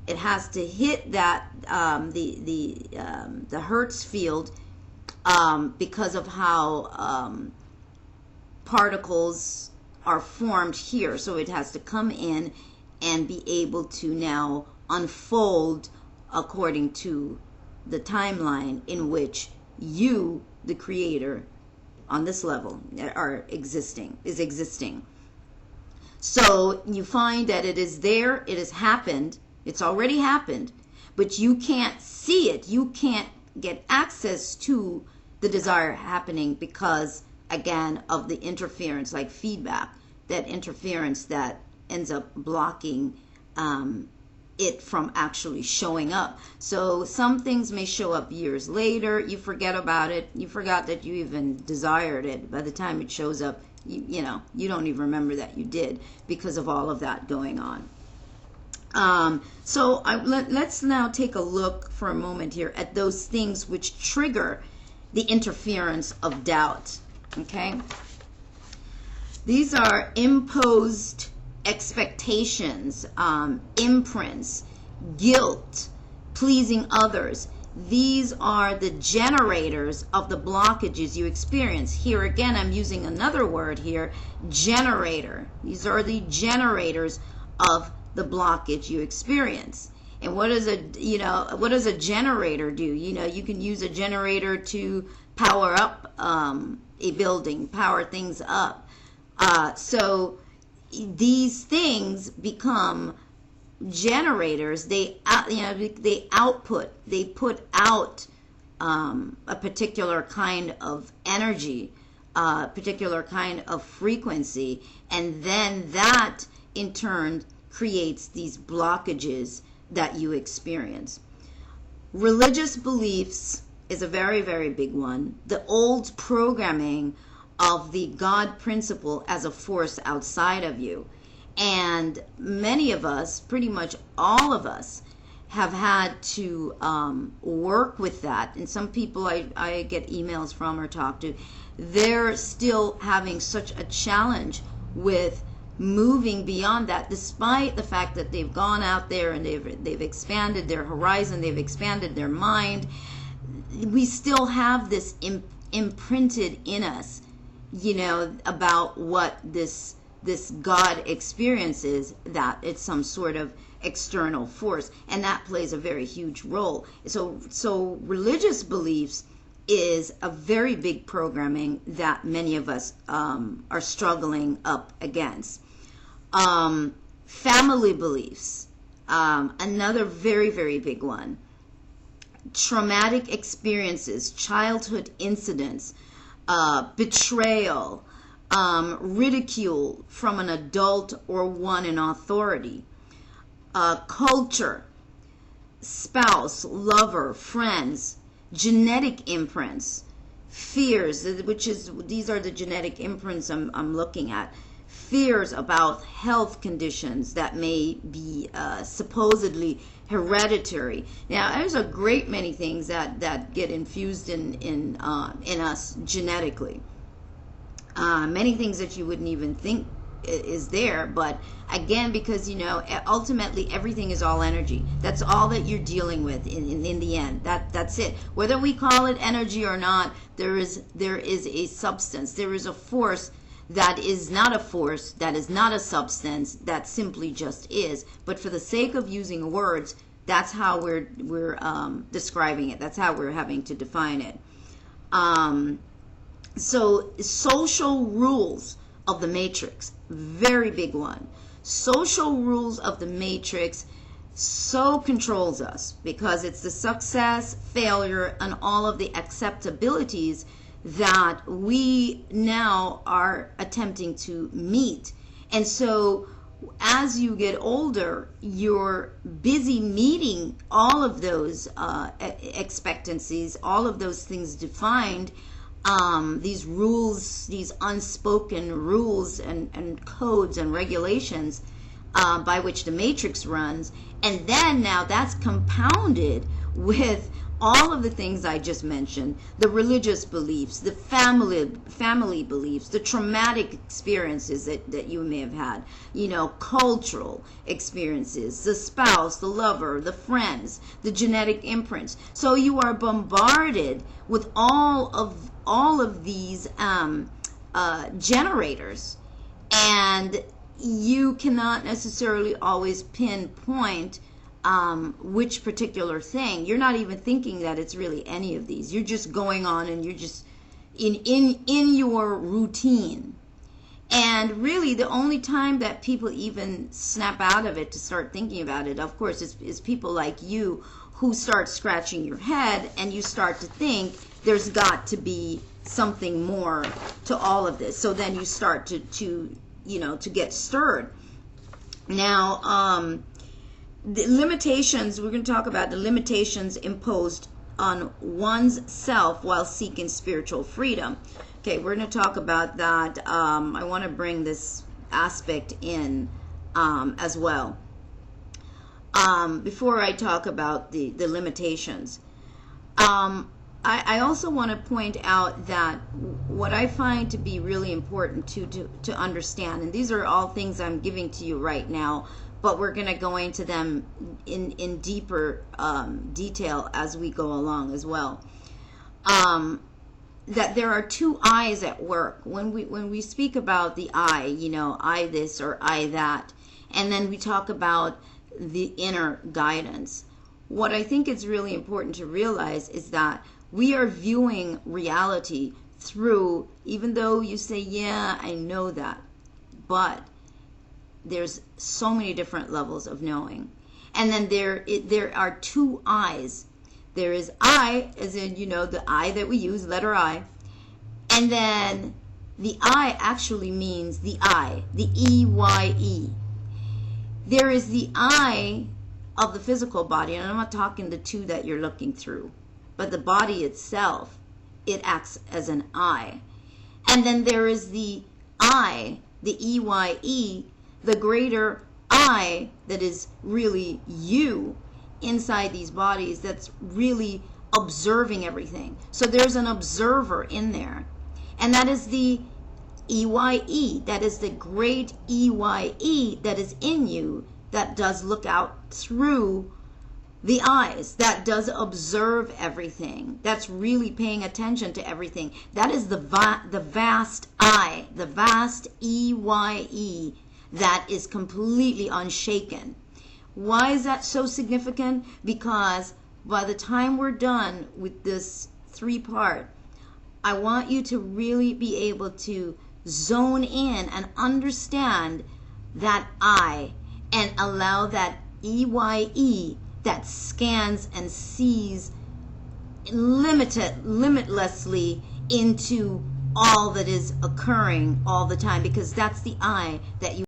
it has to hit that the Hertz field because of how particles are formed here. So it has to come in and be able to now unfold according to the timeline in which you, the creator, on this level is existing. So you find that it is there, it has happened, it's already happened, but you can't see it, you can't get access to the desire happening because, again, of the interference, like feedback, that interference that ends up blocking it from actually showing up. So some things may show up years later, you forget about it, you forgot that you even desired it. By the time it shows up, you know, you don't even remember that you did because of all of that going on. Let's now take a look for a moment here at those things which trigger the interference of doubt. Okay? These are imposed expectations, imprints, guilt, pleasing others. These are the generators of the blockages you experience. Here again, I'm using another word here, generator. These are the generators of the blockage you experience. And what does a generator do? You know, you can use a generator to power up a building, power things up. So these things become generators. They output, they put out a particular kind of energy, a particular kind of frequency, and then that in turn creates these blockages that you experience. Religious beliefs is a very, very big one. The old programming of the God principle as a force outside of you. And many of us, pretty much all of us, have had to work with that. And some people I get emails from or talk to, they're still having such a challenge with moving beyond that, despite the fact that they've gone out there and they've expanded their horizon, they've expanded their mind. We still have this imprinted in us, you know, about what this God experience is, that it's some sort of external force, and that plays a very huge role. So religious beliefs is a very big programming that many of us are struggling up against. Family beliefs, another very, very big one. Traumatic experiences, childhood incidents, betrayal, ridicule from an adult or one in authority, culture, spouse, lover, friends, genetic imprints, fears, these are the genetic imprints I'm looking at. Fears about health conditions that may be supposedly hereditary. Now, there's a great many things that get infused in us genetically. Many things that you wouldn't even think is there, but again, because you know, ultimately everything is all energy. That's all that you're dealing with in the end. That's it. Whether we call it energy or not, there is a substance. There is a force that is not a force, that is not a substance, that simply just is. But for the sake of using words, that's how we're describing it. That's how we're having to define it. So social rules of the matrix, very big one. Social rules of the matrix so controls us because it's the success, failure, and all of the acceptabilities that we now are attempting to meet. And so as you get older, you're busy meeting all of those expectancies, all of those things defined, these rules, these unspoken rules and codes and regulations by which the matrix runs. And then now that's compounded with all of the things I just mentioned, the religious beliefs, the family beliefs, the traumatic experiences that you may have had, cultural experiences, the spouse, the lover, the friends, the genetic imprints. So you are bombarded with all of these generators, and you cannot necessarily always pinpoint which particular thing. You're not even thinking that it's really any of these. You're just going on and you're just in your routine. And really the only time that people even snap out of it to start thinking about it, of course, is people like you who start scratching your head and you start to think there's got to be something more to all of this. So then you start to get stirred. Now, the limitations, we're going to talk about the limitations imposed on one's self while seeking spiritual freedom. Okay, we're going to talk about that. I want to bring this aspect in as well. Before I talk about the limitations, I also want to point out that what I find to be really important to understand, and these are all things I'm giving to you right now, but we're going to go into them in deeper detail as we go along as well. That there are two I's at work. When we speak about the I, I this or I that, and then we talk about the inner guidance. What I think is really important to realize is that we are viewing reality through, even though you say, yeah, I know that, but there's so many different levels of knowing. And then there are two I's. There is I, as in, the I that we use, letter I. And then the I actually means the I, the E-Y-E. There is the I of the physical body, and I'm not talking the two that you're looking through, but the body itself, it acts as an I. And then there is the I, the E-Y-E, the greater I that is really you inside these bodies, that's really observing everything. So there's an observer in there. And that is the E-Y-E, that is the great E-Y-E that is in you, that does look out through the eyes, that does observe everything, that's really paying attention to everything. That is the vast I, the vast E-Y-E, that is completely unshaken. Why is that so significant? Because by the time we're done with this 3-part, I want you to really be able to zone in and understand that I, and allow that E-Y-E that scans and sees limitlessly into all that is occurring all the time, because that's the I that you